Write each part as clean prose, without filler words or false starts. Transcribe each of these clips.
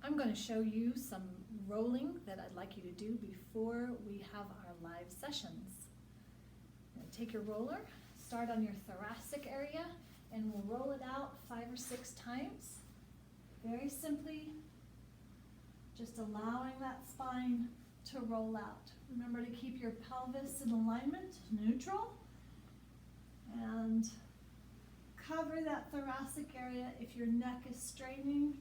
I'm going to show you some rolling that I'd like you to do before we have our live sessions. Take your roller, start on your thoracic area, and we'll roll it out 5 or 6 times. Very simply, just allowing that spine to roll out. Remember to keep your pelvis in alignment, neutral, and cover that thoracic area if your neck is straining.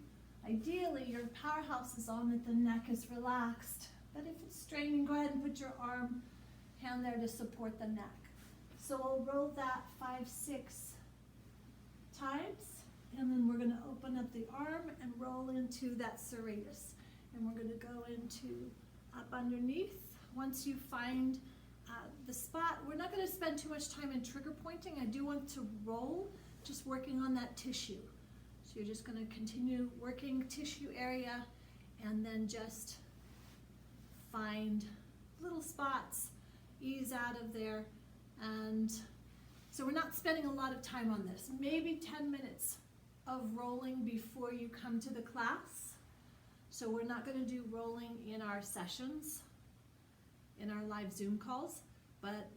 Ideally, your powerhouse is on that the neck is relaxed, but if it's straining, go ahead and put your hand there to support the neck. So we'll roll that 5, 6 times, and then we're going to open up the arm and roll into that serratus. And we're going to go into up underneath. Once you find the spot, we're not going to spend too much time in trigger pointing. I do want to roll, just working on that tissue. So you're just going to continue working tissue area and then just find little spots, ease out of there. And so we're not spending a lot of time on this. Maybe 10 minutes of rolling before you come to the class. So we're not going to do rolling in our sessions, in our live Zoom calls, but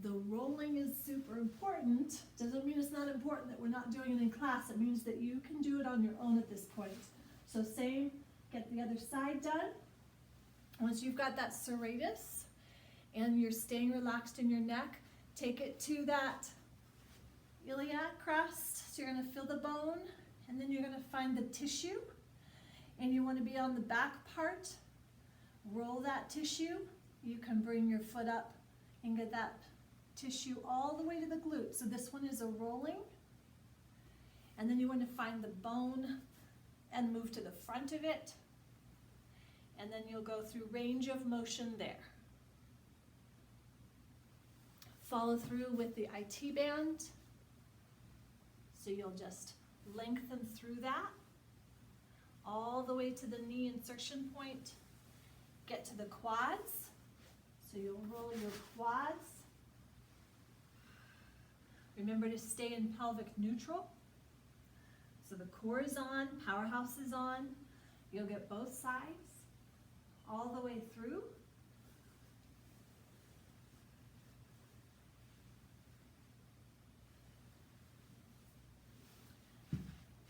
the rolling is super important. Doesn't mean it's not important that we're not doing it in class. It means that you can do it on your own at this point. So same, get the other side done. Once you've got that serratus and you're staying relaxed in your neck, take it to that iliac crest. So you're going to feel the bone, and then you're going to find the tissue. And you want to be on the back part. Roll that tissue. You can bring your foot up and get that tissue all the way to the glute. So this one is a rolling. And then you want to find the bone and move to the front of it. And then you'll go through range of motion there. Follow through with the IT band. So you'll just lengthen through that all the way to the knee insertion point. Get to the quads. So you'll roll your quads. Remember to stay in pelvic neutral. So the core is on, powerhouse is on. You'll get both sides all the way through.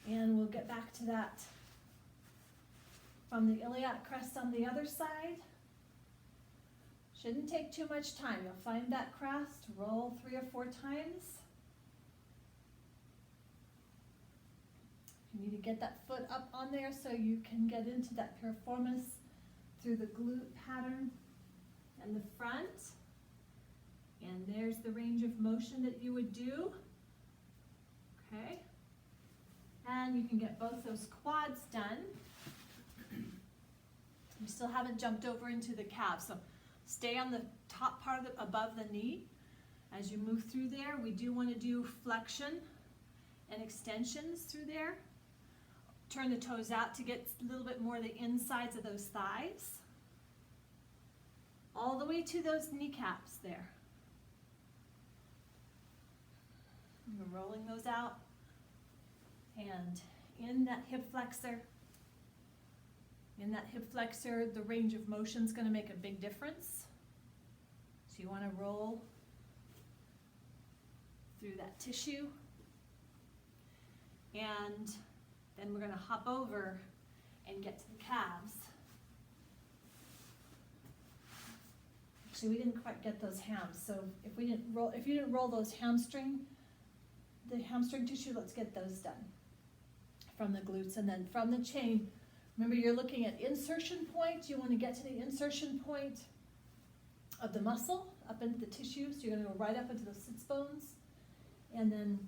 And we'll get back to that from the iliac crest on the other side. Shouldn't take too much time. You'll find that crest, roll 3 or 4 times. You need to get that foot up on there so you can get into that piriformis through the glute pattern and the front. And there's the range of motion that you would do. Okay. And you can get both those quads done. You still haven't jumped over into the calves, so stay on the top part of above the knee. As you move through there, we do want to do flexion and extensions through there. Turn the toes out to get a little bit more of the insides of those thighs. All the way to those kneecaps there. We're rolling those out. And in that hip flexor, the range of motion is going to make a big difference. So you want to roll through that tissue. And then we're going to hop over and get to the calves. Actually, we didn't quite get those hams. So if you didn't roll those the hamstring tissue, let's get those done from the glutes. And then from the chain, remember you're looking at insertion point. You want to get to the insertion point of the muscle up into the tissue. So you're going to go right up into those sits bones and then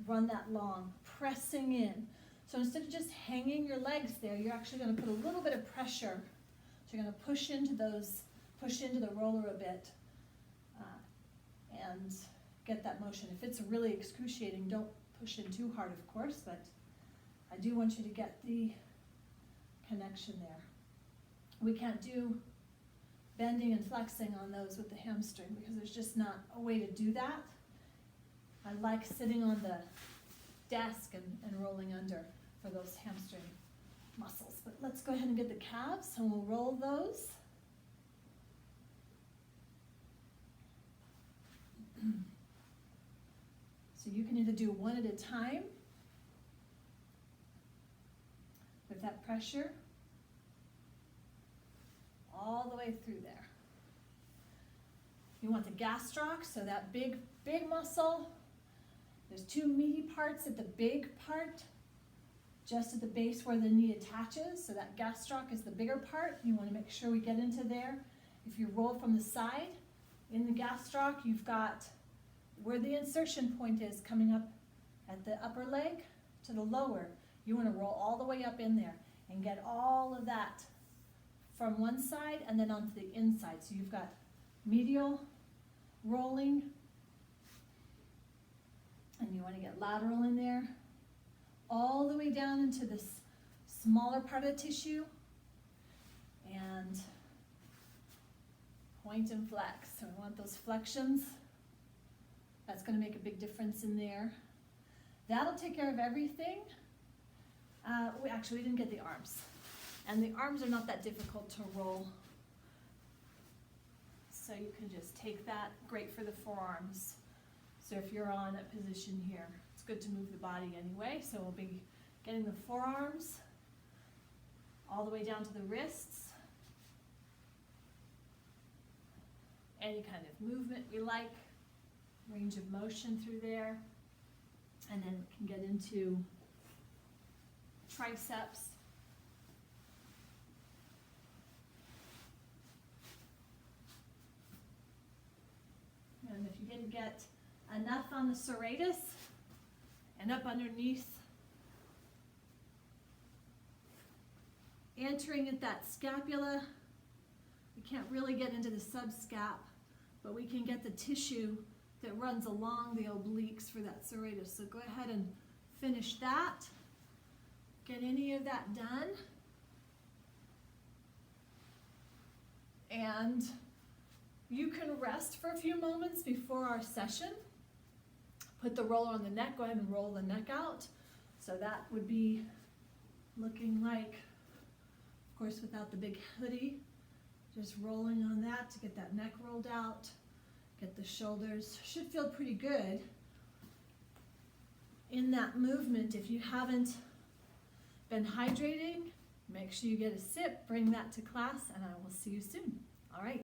run that long, pressing in. So instead of just hanging your legs there, you're actually going to put a little bit of pressure. So you're going to push into the roller a bit and get that motion. If it's really excruciating, don't push in too hard, of course, but I do want you to get the connection there. We can't do bending and flexing on those with the hamstring because there's just not a way to do that. I like sitting on the desk and rolling under for those hamstring muscles. But let's go ahead and get the calves and we'll roll those. So you can either do one at a time with that pressure all the way through there. You want the gastroc, so that big muscle. There's two meaty parts at the big part, just at the base where the knee attaches. So that gastroc is the bigger part. You want to make sure we get into there. If you roll from the side, in the gastroc, you've got where the insertion point is coming up at the upper leg to the lower. You want to roll all the way up in there and get all of that from one side and then onto the inside. So you've got medial rolling, and you want to get lateral in there, all the way down into this smaller part of the tissue, and point and flex. So we want those flexions. That's going to make a big difference in there. That'll take care of everything. We didn't get the arms. And the arms are not that difficult to roll. So you can just take that, great for the forearms. So if you're on a position here, it's good to move the body anyway. So we'll be getting the forearms all the way down to the wrists. Any kind of movement we like, range of motion through there. And then we can get into triceps. And if you didn't get enough on the serratus and up underneath, entering at that scapula, we can't really get into the subscap, but we can get the tissue that runs along the obliques for that serratus. So go ahead and finish that. Get any of that done. And you can rest for a few moments before our session. Put the roller on the neck, go ahead and roll the neck out. So that would be looking like, of course without the big hoodie, just rolling on that to get that neck rolled out, get the shoulders. Should feel pretty good in that movement. If you haven't been hydrating, make sure you get a sip, bring that to class, and I will see you soon. All right.